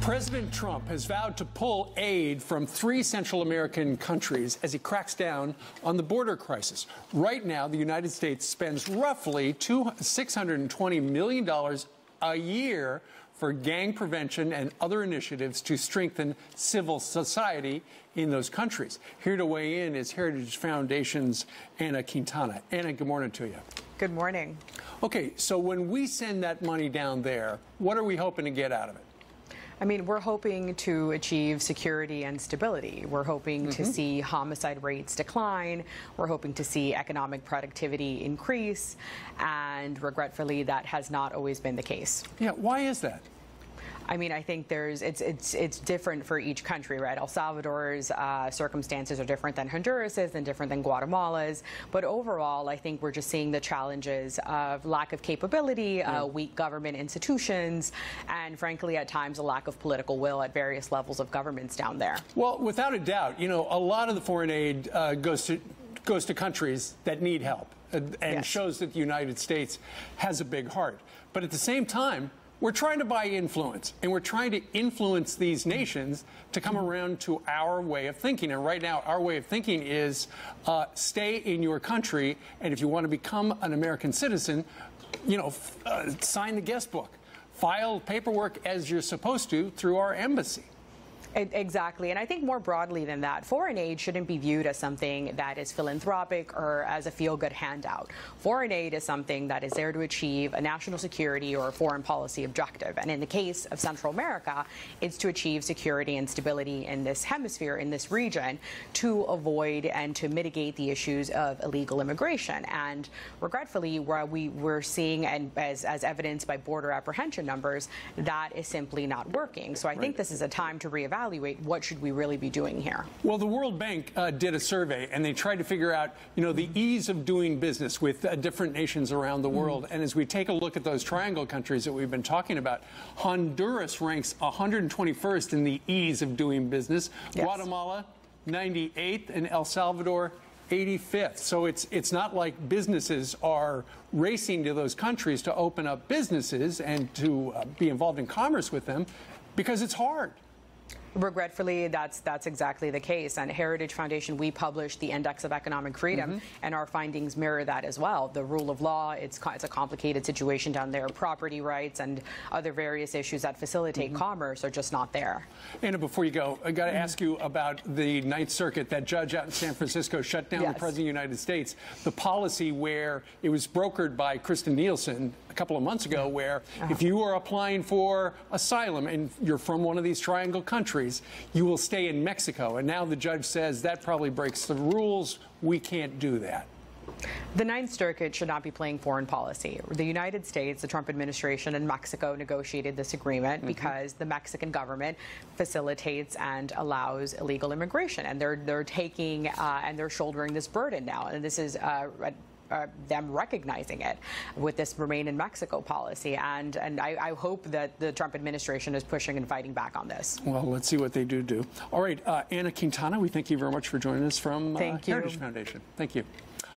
President Trump has vowed to pull aid from 3 Central American countries as he cracks down on the border crisis. Right now, the United States spends roughly $620 million a year for gang prevention and other initiatives to strengthen civil society in those countries. Here to weigh in is Heritage Foundation's Ana Quintana. Ana, good morning to you. Good morning. Okay, so when we send that money down there, what are we hoping to get out of it? I mean, we're hoping to achieve security and stability. We're hoping to see homicide rates decline. We're hoping to see economic productivity increase. And regretfully, that has not always been the case. Yeah, why is that? I mean, I think it's different for each country, right? El Salvador's circumstances are different than Honduras's and different than Guatemala's. But overall, I think we're just seeing the challenges of lack of capability, weak government institutions, and frankly, at times, a lack of political will at various levels of governments down there. Well, without a doubt, you know, a lot of the foreign aid goes to countries that need help and shows that the United States has a big heart. But at the same time, we're trying to buy influence, and we're trying to influence these nations to come around to our way of thinking. And right now, our way of thinking is stay in your country, and if you want to become an American citizen, you know, sign the guest book. File paperwork as you're supposed to through our embassy. Exactly. And I think more broadly than that, foreign aid shouldn't be viewed as something that is philanthropic or as a feel-good handout. Foreign aid is something that is there to achieve a national security or a foreign policy objective. And in the case of Central America, it's to achieve security and stability in this hemisphere, in this region, to avoid and to mitigate the issues of illegal immigration. And regretfully, where we're seeing, and as evidenced by border apprehension numbers, that is simply not working. So I think this is a time to reevaluate what should we really be doing here. Well, the World Bank did a survey, and they tried to figure out, you know, the ease of doing business with different nations around the world. And as we take a look at those triangle countries that we've been talking about, Honduras ranks 121st in the ease of doing business. Yes. Guatemala, 98th, and El Salvador, 85th. So it's not like businesses are racing to those countries to open up businesses and to be involved in commerce with them, because it's hard. Regretfully, that's exactly the case. And Heritage Foundation, we published the Index of Economic Freedom, and our findings mirror that as well. The rule of law, it's a complicated situation down there. Property rights and other various issues that facilitate commerce are just not there. Anna, before you go, I got to ask you about the Ninth Circuit. That judge out in San Francisco shut down the President of the United States. The policy where it was brokered by Kristen Nielsen a couple of months ago, where if you are applying for asylum and you're from one of these triangle countries, you will stay in Mexico. And now the judge says that probably breaks the rules. We can't do that. The Ninth Circuit should not be playing foreign policy. The United States, the Trump administration, and Mexico negotiated this agreement because the Mexican government facilitates and allows illegal immigration, and they're taking and they're shouldering this burden now. And this is them recognizing it with this Remain in Mexico policy. And I hope that the Trump administration is pushing and fighting back on this. Well, let's see what they do. All right, Ana Quintana, we thank you very much for joining us from Thank you. Heritage Foundation. Thank you.